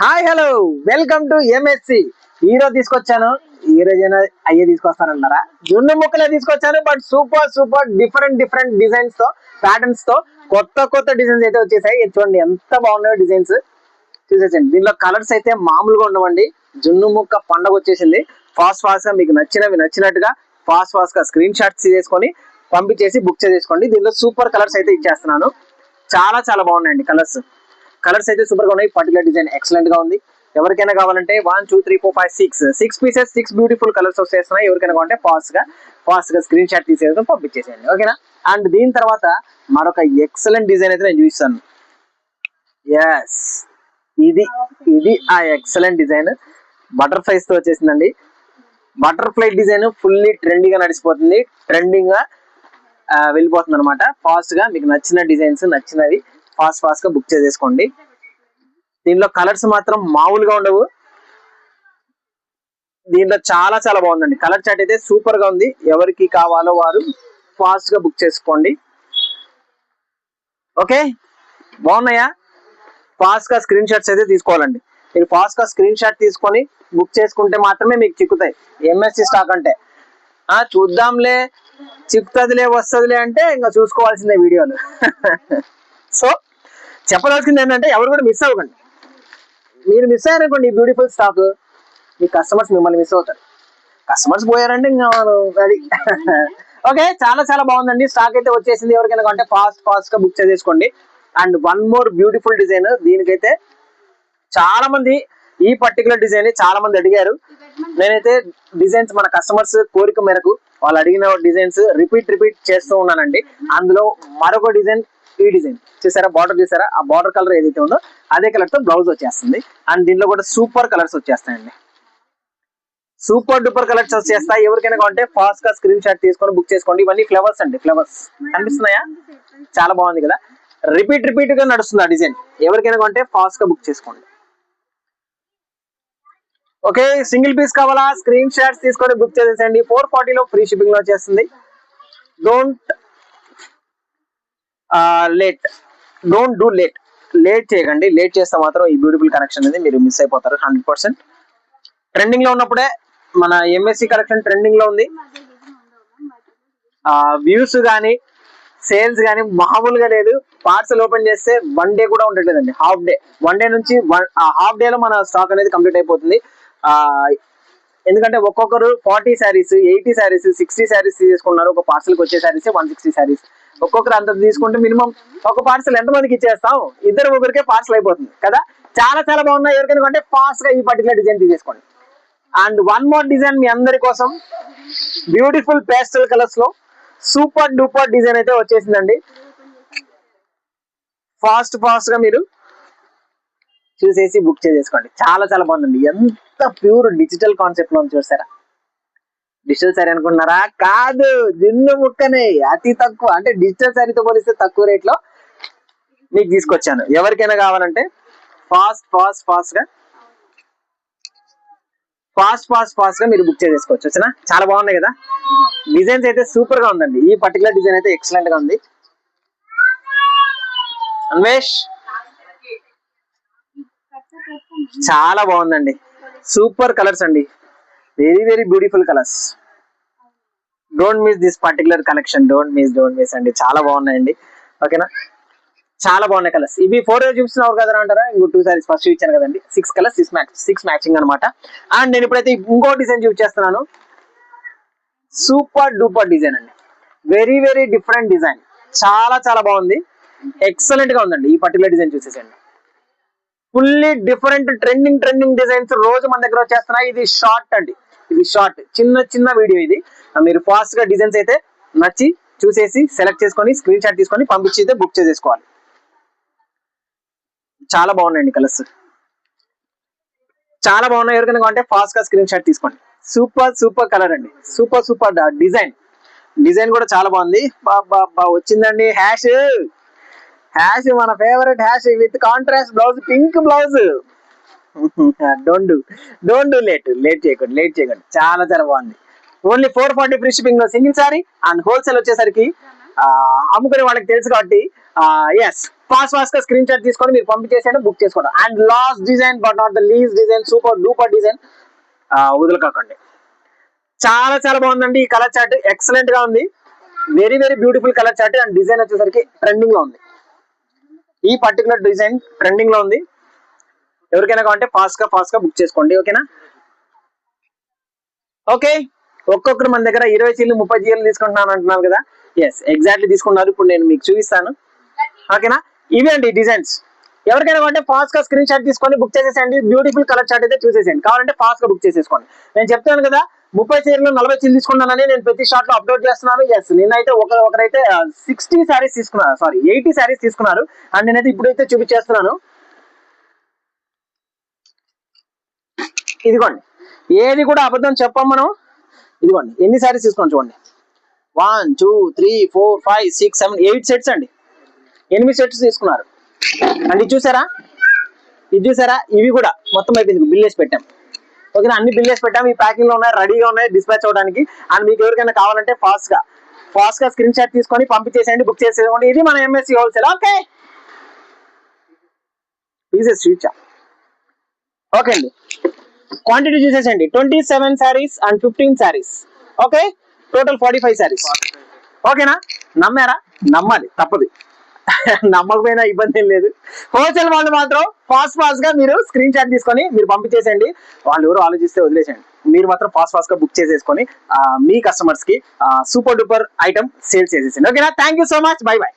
Hi hello welcome to MSc. ఈరోజు తీసుకొచ్చాను. ఈ రోజైనా అయ్యే తీసుకొస్తానన్నారా? జున్ను ముక్కలే తీసుకొచ్చాను. But super super different different designs తో, ప్యాటర్న్స్ తో కొత్త కొత్త డిజైన్స్ అయితే వచ్చేసాయి. ఇది చూడండి ఎంత బాగున్నాయో డిజైన్స్. చూసేసండి. దీనిలో కలర్స్ అయితే మామూలుగా ఉండవండి. జున్ను ముక్క పండగ వచ్చేసింది. ఫాస్ట్ ఫాస్ట్ గా మీకు నచ్చినట్టుగా ఫాస్ట్ ఫాస్ట్ గా స్క్రీన్ షాట్స్ తీసుకొని పంపించేసి బుక్ చేసేసుకోండి. దీనిలో సూపర్ కలర్స్ అయితే ఇచ్చేస్తున్నాను. చాలా చాలా బాగున్నాయండి కలర్స్. కలర్స్ అయితే సూపర్ గా ఉన్నాయి. పర్టికులర్ డిజైన్ ఎక్సలెంట్ గా ఉంది. ఎవరికైనా కావాలంటే 1 2 3 4 5 6 పీసెస్ 6 బ్యూటిఫుల్ కలర్స్ వచ్చేస్తున్నాయి. ఎవరికైనా కావాలంటే ఫాస్ట్ గా స్క్రీన్ షాట్ తీసేసుకొని పంపించేసేయండి. ఓకేనా? అండ్ దీని తర్వాత మరొక ఎక్సలెంట్ డిజైన్ అయితే నేను చూపిస్తాను. ఎస్, ఇది ఇది ఆ ఎక్సలెంట్ డిజైన్ బటర్ఫ్లైస్ తో వచ్చేసిందండి. బటర్ఫ్లై డిజైన్ ఫుల్లీ ట్రెండింగ్ గా నడిచిపోతుంది. ట్రెండింగ్ గా వెళ్ళిపోతుంది అనమాట. ఫాస్ట్ గా మీకు నచ్చిన డిజైన్స్ నచ్చినవి ఫాస్ట్ గా బుక్ చేసేసుకోండి. దీనిలో కలర్స్ మాత్రం మామూలుగా ఉండవు. దీంట్లో చాలా చాలా బాగుందండి. కలర్ చార్ట్ అయితే సూపర్ గా ఉంది. ఎవరికి కావాలో వారు ఫాస్ట్ గా బుక్ చేసుకోండి. ఓకే, బాగున్నాయా? ఫాస్ట్ గా స్క్రీన్ షాట్స్ అయితే తీసుకోవాలండి. మీరు ఫాస్ట్ గా స్క్రీన్ షాట్ తీసుకొని బుక్ చేసుకుంటే మాత్రమే మీకు చిక్కుతాయి. ఎంఎస్సి స్టాక్ అంటే చూద్దాంలే, చిక్కుతుందిలే, వస్తుందిలే అంటే ఇంకా చూసుకోవాల్సిందే వీడియోలు. సో చెప్పదలసింది ఏంటంటే ఎవరు కూడా మిస్ అవ్వకండి. మీరు మిస్ అయ్యారనుకోండి ఈ బ్యూటిఫుల్ స్టాక్, మీ కస్టమర్స్ మిమ్మల్ని మిస్ అవుతారు. కస్టమర్స్ పోయారంటే ఇంకా అది. ఓకే, చాలా చాలా బాగుందండి. స్టాక్ అయితే వచ్చేసింది. ఎవరికైనా అంటే ఫాస్ట్ గా బుక్ చేసేసుకోండి. And one more beautiful design. దీనికైతే చాలా మంది ఈ పర్టికులర్ డిజైన్ చాలా మంది అడిగారు. నేనైతే డిజైన్స్ మన కస్టమర్స్ కోరిక మేరకు వాళ్ళు అడిగిన డిజైన్స్ రిపీట్ చేస్తూ ఉన్నానండి. అందులో మరొక డిజైన్, ఈ డిజైన్ చూసారా? బార్డర్ చూసారా? ఆ బార్డర్ కలర్ ఏదైతే ఉందో అదే కలర్ తో బ్లౌజ్ వచ్చేస్తుంది. అండ్ దీనిలో కూడా సూపర్ కలర్స్ వచ్చేస్తాయండి. సూపర్ డూపర్ కలర్స్ వచ్చేస్తాయి. ఎవరికైనా కావాలంటే ఫాస్ట్ గా స్క్రీన్ షాట్ తీసుకొని బుక్ చేసుకోండి. ఇవన్నీ ఫ్లవర్స్ అండి. ఫ్లవర్స్ కనిపిస్తున్నాయా? చాలా బాగుంది కదా? రిపీట్ గా నడుస్తుంది ఆ డిజైన్. ఎవరికైనా కావాలంటే ఫాస్ట్ గా బుక్ చేసుకోండి. ఓకే, సింగిల్ పీస్ కావాలా? స్క్రీన్ షాట్స్ తీసుకొని బుక్ చేసేసండి. 440 లో ఫ్రీ షిప్పింగ్ లో వచ్చేస్తుంది. డోంట్ డోంట్ డూ లేట్ చేయకండి. లేట్ చేస్తే మాత్రం ఈ బ్యూటిఫుల్ కలెక్షన్ అనేది మీరు మిస్ అయిపోతారు 100%. ట్రెండింగ్ లో ఉన్నప్పుడే మన ఎంఎస్సి కలెక్షన్ ట్రెండింగ్ లో ఉంది. వ్యూస్ కానీ సేల్స్ కానీ మామూలుగా లేదు. పార్సల్ ఓపెన్ చేస్తే 1 డే కూడా ఉండట్లేదండి. హాఫ్ డే, 1 డే నుంచి హాఫ్ డే లో మన స్టాక్ అనేది కంప్లీట్ అయిపోతుంది. ఎందుకంటే ఒక్కొక్కరు 40 శారీస్ 80 శారీస్ 60 శారీస్ తీసుకున్నారు. ఒక పార్సల్కి వచ్చే శారీస్ 160 శారీస్. ఒక్కొక్కరు అంత తీసుకుంటే మినిమం ఒక పార్సల్ ఎంతమందికి ఇచ్చేస్తాం? ఇద్దరు ముగ్గురికే పార్సల్ అయిపోతుంది కదా. చాలా చాలా బాగున్నాయి. ఎవరికైనా అంటే ఫాస్ట్ గా ఈ పర్టికులర్ డిజైన్ తీసేసుకోండి. అండ్ వన్ మోర్ డిజైన్ మీ అందరి కోసం బ్యూటిఫుల్ పేస్టల్ కలర్స్ లో సూపర్ డూపర్ డిజైన్ అయితే వచ్చేసిందండి. ఫాస్ట్ గా మీరు చూసేసి బుక్ చేసేసుకోండి. చాలా చాలా బాగుందండి. ఎంత ప్యూర్ డిజిటల్ కాన్సెప్ట్ లో చూసారా? డిజిటల్ శారీ అనుకుంటున్నారా? కాదు, జున్ను ముక్కనే. అతి తక్కువ, అంటే డిజిటల్ శారీతో పోలిస్తే తక్కువ రేట్ లో మీకు తీసుకొచ్చాను. ఎవరికైనా కావాలంటే ఫాస్ట్ గా మీరు బుక్ చేసేసుకోవచ్చు. వచ్చినా చాలా బాగున్నాయి కదా? డిజైన్స్ అయితే సూపర్ గా ఉందండి. ఈ పర్టికులర్ డిజైన్ అయితే ఎక్సలెంట్ గా ఉంది. అన్వేష్ చాలా బాగుందండి. సూపర్ కలర్స్ అండి. Very beautiful colours. Don't miss this particular collection. Don't miss అండి. చాలా బాగున్నాయండి. ఓకేనా? చాలా బాగున్నాయి కలర్స్. ఇవి 4 రోజు చూపిస్తున్నారు కదా అంటారా? ఇంకో 2 సారీస్ ఫస్ట్ ఇచ్చాను కదండి. 6 కలర్స్ 6 మ్యాచింగ్ అనమాట. అండ్ నేను ఇప్పుడైతే ఇంకో డిజైన్ చూపించేస్తున్నాను. సూపర్ డూపర్ డిజైన్ అండి. Very different design. చాలా చాలా బాగుంది. ఎక్సలెంట్ గా ఉందండి. ఈ పర్టికులర్ డిజైన్ చూసేసండి. ఫుల్లీ డిఫరెంట్ ట్రెండింగ్ డిజైన్స్ రోజు మన దగ్గర వచ్చేస్తున్నాయి. ఇది షార్ట్ అండి. ఇది షార్ట్, చిన్న వీడియో. ఇది మీరు ఫాస్ట్ గా డిజైన్స్ అయితే నచ్చి చూసేసి సెలెక్ట్ చేసుకొని స్క్రీన్ షాట్ తీసుకొని పంపించి అయితే బుక్ చేసేసుకోవాలి. చాలా బాగున్నాయండి కలర్స్. చాలా బాగున్నాయి. ఎవరికైనా అంటే ఫాస్ట్ గా స్క్రీన్ షాట్ తీసుకోండి. సూపర్ కలర్ అండి. సూపర్ డిజైన్ కూడా చాలా బాగుంది. వచ్చిందండి హ్యాష్ మన favourite ash with contrast blouse, pink blouse. Don't do late చేయకండి. చాలా చాలా బాగుంది. ఓన్లీ 440 ఫ్రీ షిప్పింగ్ లో సింగిల్ సారీ. అండ్ హోల్సేల్ వచ్చేసరికి అమ్ముకునే వాళ్ళకి తెలుసు కాబట్టి ఎస్ ఫాస్ట్ గా స్క్రీన్ షాట్ తీసుకొని మీరు పంపించేసేయండి, బుక్ చేసుకోండి. And last design but not the least design, super duper design, వదులుకోకండి. చాలా చాలా బాగుందండి ఈ కలర్ చార్ట్, ఎక్సలెంట్ గా ఉంది, very very beautiful colour chart. And design వచ్చేసరికి ట్రెండింగ్ లో ఉంది, ఈ పర్టికులర్ డిజైన్ ట్రెండింగ్ లో ఉంది. ఎవరికైనా కావాలంటే ఫాస్ట్ గా బుక్ చేసుకోండి. ఓకేనా? ఓకే, ఒక్కొక్కరు మన దగ్గర 20 చీరలు 30 చీరలు తీసుకుంటున్నాను అంటున్నారు కదా. ఎస్ ఎగ్జాక్ట్లీ తీసుకున్నారు. ఇప్పుడు నేను మీకు చూపిస్తాను. ఓకేనా? ఇవి అండి డిజైన్స్. ఎవరికైనా కావాలంటే ఫాస్ట్ గా స్క్రీన్ షాట్ తీసుకొని బుక్ చేసేసండి. బ్యూటిఫుల్ కలర్ చార్ట్ అయితే చూసేసేయండి. కావాలంటే ఫాస్ట్ గా బుక్ చేసేసుకోండి. నేను చెప్తాను కదా 30 చీరలు 40 చీరలు తీసుకున్నానని నేను ప్రతి షాట్ లో అప్లోడ్ చేస్తున్నాను. ఎస్ నేనైతే ఒకరైతే 60 శారీస్ తీసుకున్నారు, సారీ 80 శారీస్ తీసుకున్నారు. అండ్ నేనైతే ఇప్పుడైతే చూపించేస్తున్నాను. ఇదిగోండి, ఏది కూడా అబద్ధం చెప్పాం మనం. ఇదిగోండి ఎన్ని శారీస్ తీసుకున్నాం చూడండి. 1 2 3 4 5 6 7 8 సెట్స్ అండి, 8 సెట్స్ తీసుకున్నారు. అండ్ ఇది చూసారా, ఇవి కూడా మొత్తం అయిపోయింది, బిల్ వేసి పెట్టాం. ఓకేనా? అన్ని బిల్ వేసి పెట్టాం, ఈ ప్యాకింగ్ లో ఉన్నాయి, రెడీగా ఉన్నాయి డిస్పాచ్ అవడానికి. అండ్ మీకు ఎవరికైనా కావాలంటే ఫాస్ట్ గా స్క్రీన్ షాట్ తీసుకొని పంపించేసేయండి, బుక్ చేసేసుకోండి. ఇది మన ఎంఎస్సి హోల్సేల్. ఓకే, పీసెస్ స్వీచ్. ఓకే అండి, క్వాంటిటీ చూసేసండి. 27 saris and 15 saris. Okay, total 45 saris. ఓకేనా? నమ్మారా? నమ్మాలి, తప్పదు. నమ్మకపోయినా ఇబ్బంది ఏం లేదు. హోల్సేల్ వాళ్ళు మాత్రం ఫాస్ట్ గా మీరు స్క్రీన్ షాట్ తీసుకొని మీరు పంపించేసేయండి. వాళ్ళు ఎవరు ఆలోచిస్తే వదిలేసేయండి, మీరు మాత్రం ఫాస్ట్ గా బుక్ చేసేసుకొని మీ కస్టమర్స్ కి సూపర్ డూపర్ ఐటమ్ సేల్ చేసేసండి. ఓకేనా? Thank you so much, by by.